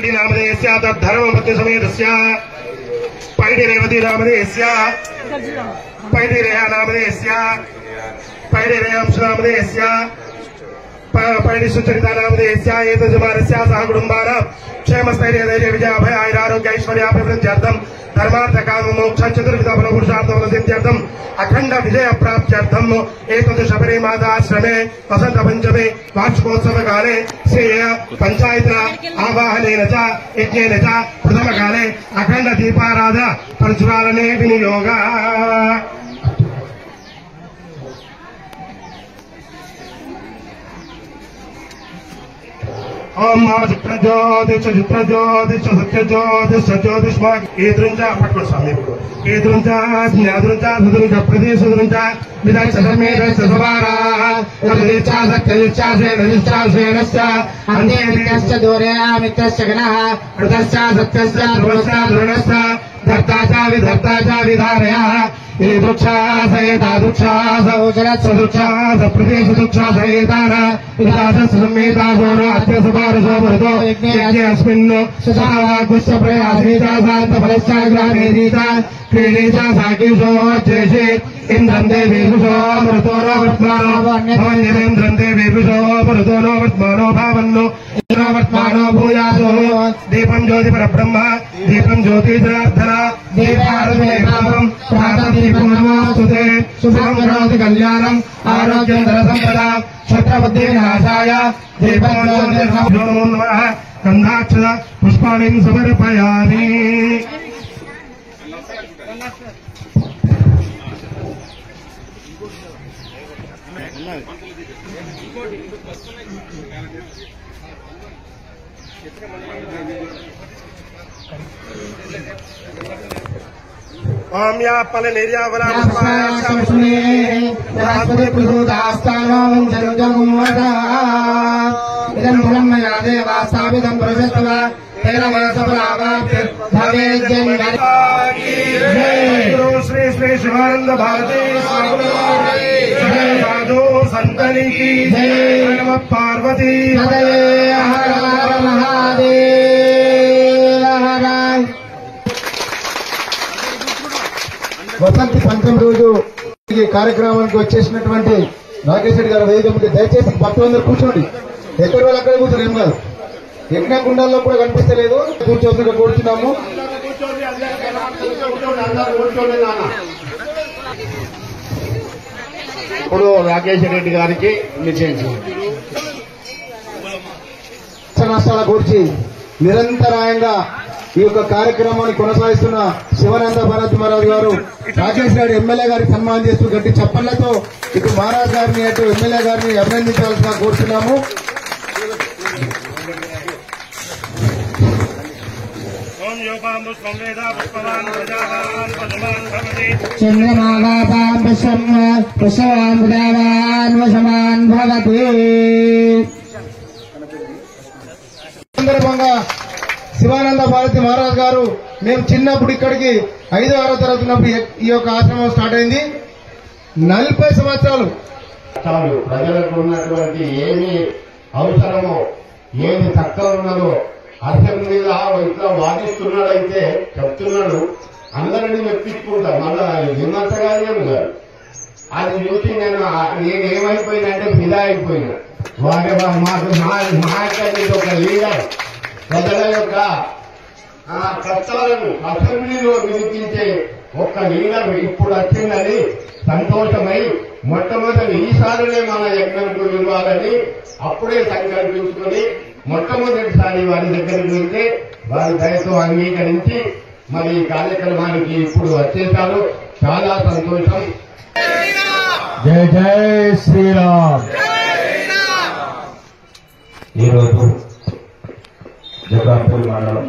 नामधेयस्य तद्धर्मपत्नि समेतस्य पैडिरेवती नामधेयस्य पैडिरेया नामधेयस्य पैडिरेयांश नामधेयस्य पैडिसुचरिता नामधेयस्य एतजमानस्य सह कुटुम्बानां क्षेमस्थैर्य धैर्य विजय अभय आयुरारोग्य ऐश्वर्याभिवृद्ध्यर्थं धर्मार्थ काम मोक्ष चतुर्विध फलपुरुषार्थं सिद्ध्यर्थम् अखंड विजय प्राप्त्यर्थम् एतत् शबरी माताश्रमे वसंत पंचमे वार्षिकोत्सव काले श्रेय पंचायत आवाहनेन च यज्ञेन च प्रथम काले अखंड दीपाराधना प्रज्वालने विनियोग ओम नमः चित्रज्योतिष सत्यज्योतिष ज्योतिष्मा एदृंच पट्को स्वामी एदृंच ज्ञादृंच सुदृंच प्रदेशदृंच विदर्श धर्मेदर्श सवारा तद्विचा सत्यविचा सेनविचा सेनस्य अन्ये मित्रश्च दूरे मित्रश्च गणः कृतश्च सत्यश्च ध्रुवश्च ध्रुवश्च धर्ता च विधारयः ये दुःखास एतादुःखास सदुःखास प्रदेशदुःखास एतान विदास समेता गोरो अत्यसपारसो भरतो यज्ञे अस्मिन् सुसावाकुश्च प्रयासीता सान्तफलश्च ग्रामेदीता क्रीडीता साकीशो जयसे इन्द्रं देवीषो मरुतो नो वर्त्मानो भवन्येन्द्रं देवीषो मरुतो नो वर्त्मानो भावन्नो इन्द्रो वर्त्मानो भूयासो दीपं ज्योति परब्रह्म दीपं ज्योतिर्धना दीपारमेकामं प्रातदीपं नमोस्तुते शुभं करोति कल्याणम् आरोग्यं धनसम्पदा क्षत्रबुद्धिविनाशाय दीपं नमो नमः गन्धाक्षत पुष्पाणिं समर्पयामि ओम या पल श्री श्री शिवानंद भारती साधु संतनी की नमः पार्वती వసంతి పంచమి రోజు ఈ కార్యక్రమానికి వచ్చేసినటువంటి నాగేశ్వర గారి వేదికకి దయచేసి భక్తులందరూ కూర్చోండి. ఎక్కడి వాళ్ళు అక్కడ కూర్చొని ఏం కాదు. యజ్ఞకుండాల్లో కూడా కనిపిస్తలేదు, కూర్చోవద్దుగా కూర్చున్నాము. ఇప్పుడు రాకేశ్వర రెడ్డి గారికి నిశ్చయించింది నష్టాల గురించి నిరంతరాయంగా ఈ యొక్క కార్యక్రమాన్ని కొనసాగిస్తున్న శివానంద భారతి మహారాజ్ గారు రాకేష్ రెడ్డి ఎమ్మెల్యే గారికి సన్మానం చేస్తూ గట్టి చప్పళ్లతో ఇటు మహారాజ్ గారిని అటు ఎమ్మెల్యే గారిని అభినందించాల్సిన కోరుతున్నాము. చంద్రమావాపాం పుష్పవాన్ ఉదావాన్ వశమాన్ భవతి. సందర్భంగా శివానంద భారతి మహారాజ్ గారు మేము చిన్నప్పుడు ఇక్కడికి 5వ 6వ తరగతి ఉన్నప్పుడు ఈ యొక్క ఆశ్రమం స్టార్ట్ అయింది. 40 సంవత్సరాలు ప్రజలకు ఉన్నటువంటి ఏమి అవసరమో ఏమి తక్కువ ఉన్నదో అసెంబ్లీలో ఇట్లా వాదిస్తున్నాడైతే చెప్తున్నాడు, అందరినీ మెప్పించుకుంటారు. మళ్ళా విమర్శగా ఏమి కాదు. అది చూసి నేనేమైపోయినంటే ఫిదా అయిపోయినా. వారి మాకు మహాకవి ఒక లీడర్ ప్రజల యొక్క కష్టాలను అసెంబ్లీలో వినిపించే ఒక్క లీడర్ ఇప్పుడు వచ్చిందని సంతోషమై మొట్టమొదటి ఈసారినే మన యజ్ఞంకు ఇవ్వాలని అప్పుడే సంకల్పించుకుని మొట్టమొదటిసారి వారి దగ్గరికి వెళ్తే వారి దయతో అంగీకరించి మరి ఈ కార్యక్రమానికి ఇప్పుడు వచ్చేశారు. చాలా సంతోషం. జై జై శ్రీరామ్. ఈరోజు జగాపూర్ మండలం